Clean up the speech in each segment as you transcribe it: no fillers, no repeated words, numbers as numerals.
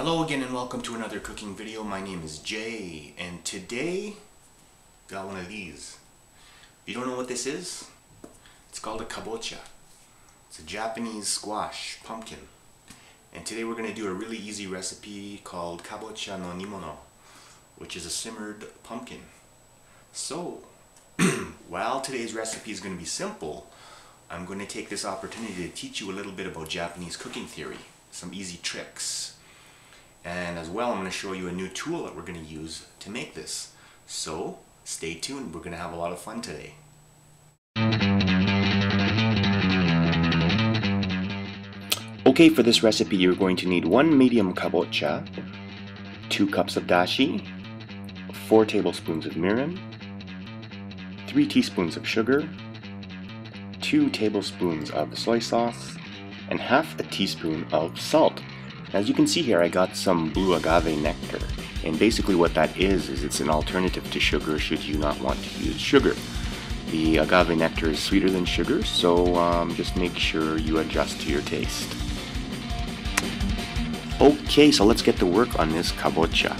Hello again and welcome to another cooking video. My name is Jay and today got one of these. If you don't know what this is, it's called a kabocha. It's a Japanese squash pumpkin. And today we're going to do a really easy recipe called Kabocha no Nimono, which is a simmered pumpkin. So, while today's recipe is going to be simple, I'm going to take this opportunity to teach you a little bit about Japanese cooking theory, some easy tricks. And as well, I'm going to show you a new tool that we're going to use to make this. So, stay tuned. We're going to have a lot of fun today. Okay, for this recipe, you're going to need 1 medium kabocha, 2 cups of dashi, 4 tablespoons of mirin, 3 teaspoons of sugar, 2 tablespoons of soy sauce, and half a teaspoon of salt. As you can see here, I got some blue agave nectar, and basically what that is it's an alternative to sugar should you not want to use sugar. The agave nectar is sweeter than sugar, so just make sure you adjust to your taste. Okay, so let's get to work on this kabocha.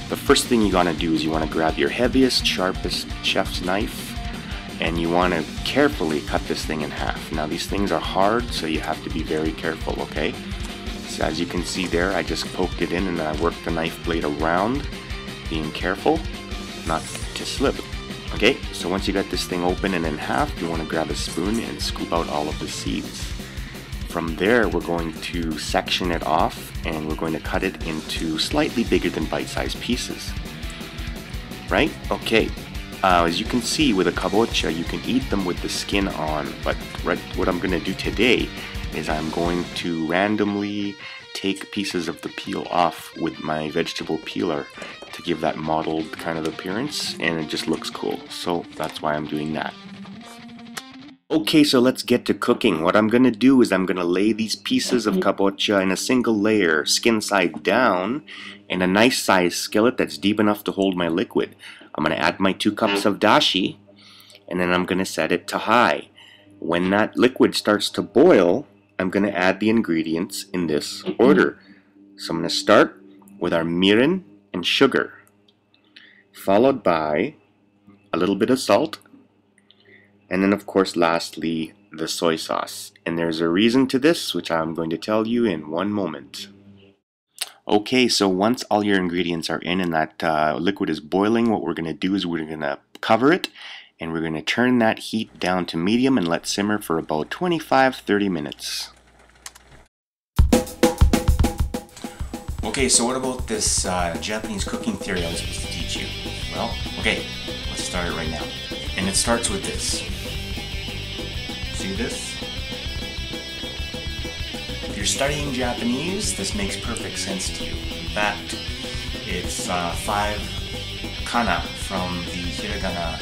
The first thing you gotta do is you want to grab your heaviest, sharpest chef's knife, and you want to carefully cut this thing in half. Now these things are hard, so you have to be very careful, okay? So as you can see there, I just poked it in and I worked the knife blade around, being careful not to slip. Okay, so once you got this thing open and in half, you want to grab a spoon and scoop out all of the seeds. From there, we're going to section it off and we're going to cut it into slightly bigger than bite-sized pieces. Right? Okay. As you can see with a kabocha, you can eat them with the skin on, but what I'm going to do today is I'm going to randomly take pieces of the peel off with my vegetable peeler to give that mottled kind of appearance, and it just looks cool. So that's why I'm doing that. Okay, so let's get to cooking. What I'm going to do is I'm going to lay these pieces of kabocha in a single layer, skin side down, in a nice sized skillet that's deep enough to hold my liquid. I'm going to add my 2 cups of dashi, and then I'm going to set it to high. When that liquid starts to boil, I'm going to add the ingredients in this order. So I'm going to start with our mirin and sugar, followed by a little bit of salt, and then of course lastly the soy sauce. And there's a reason to this, which I'm going to tell you in one moment. Okay, so once all your ingredients are in and that liquid is boiling, what we're going to do is we're going to cover it and we're going to turn that heat down to medium and let simmer for about 25-30 minutes. Okay, so what about this Japanese cooking theory I was supposed to teach you? Well, okay, let's start it right now. And it starts with this. See this? If you're studying Japanese, this makes perfect sense to you. In fact, it's 5 kana from the hiragana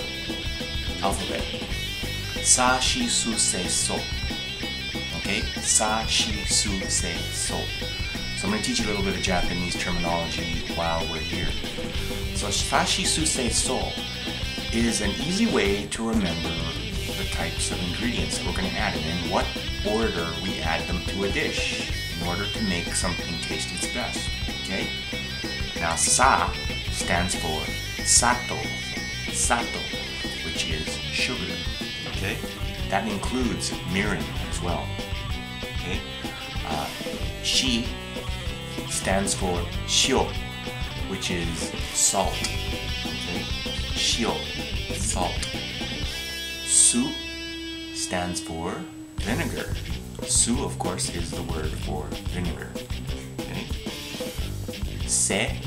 alphabet. Sa, shi, su, se, so. Okay? Sa, shi, su, se, so. So I'm going to teach you a little bit of Japanese terminology while we're here. So sa, shi, su, se, so is an easy way to remember the types of ingredients that we're going to add and in what order we add them to a dish in order to make something taste its best. Okay? Now sa stands for sato. Sato, which is sugar. Okay? That includes mirin as well. Okay? Shi stands for shio, which is salt. Okay? Shio, salt. Su stands for vinegar. Su, of course, is the word for vinegar. Okay? Se,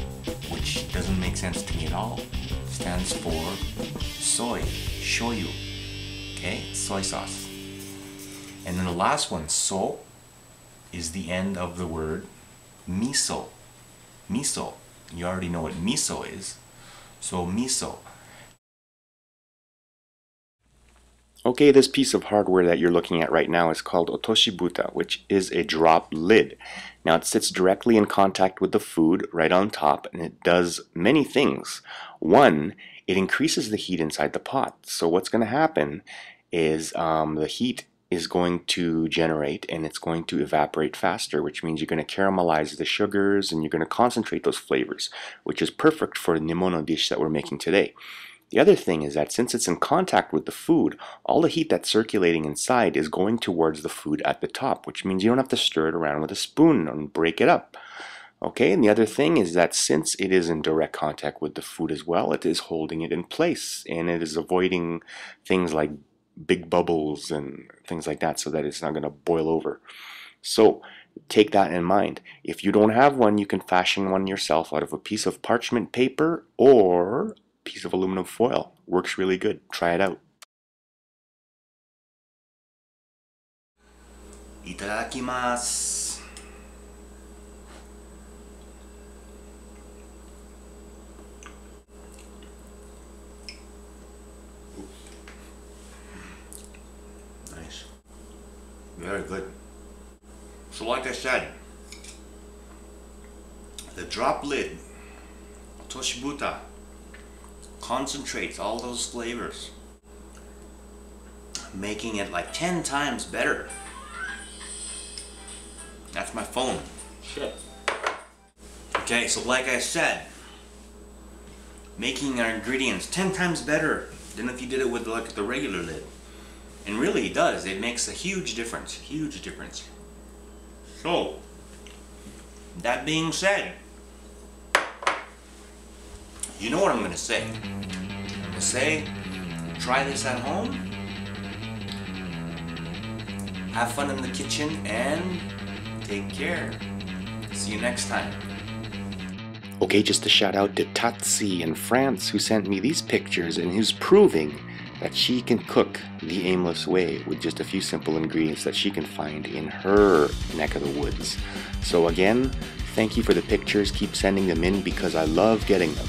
which doesn't make sense to me at all, stands for soy, shoyu. Okay, soy sauce. And then the last one, so, is the end of the word miso. Miso. You already know what miso is. So miso. Okay, this piece of hardware that you're looking at right now is called otoshibuta, which is a drop lid. Now it sits directly in contact with the food right on top, and it does many things. One, it increases the heat inside the pot. So what's going to happen is the heat is going to generate and it's going to evaporate faster, which means you're going to caramelize the sugars and you're going to concentrate those flavors, which is perfect for the Nimono dish that we're making today. The other thing is that since it's in contact with the food, all the heat that's circulating inside is going towards the food at the top, which means you don't have to stir it around with a spoon and break it up. Okay, and the other thing is that since it is in direct contact with the food as well, it is holding it in place and it is avoiding things like big bubbles and things like that so that it's not going to boil over. So take that in mind. If you don't have one, you can fashion one yourself out of a piece of parchment paper or piece of aluminum foil. Works really good. Try it out. Itadakimasu. Nice. Very good. So like I said, the drop lid, otoshibuta, concentrates all those flavors, making it like 10 times better. That's my phone. Shit. Okay, so like I said, making our ingredients 10 times better than if you did it with like the regular lid. And really it does. It makes a huge difference. Huge difference. So, that being said, you know what I'm going to say. I'm going to say, try this at home, have fun in the kitchen, and take care. See you next time. Okay, just a shout out to Tatsi in France who sent me these pictures and who's proving that she can cook the Aimless way with just a few simple ingredients that she can find in her neck of the woods. So again, thank you for the pictures. Keep sending them in because I love getting them.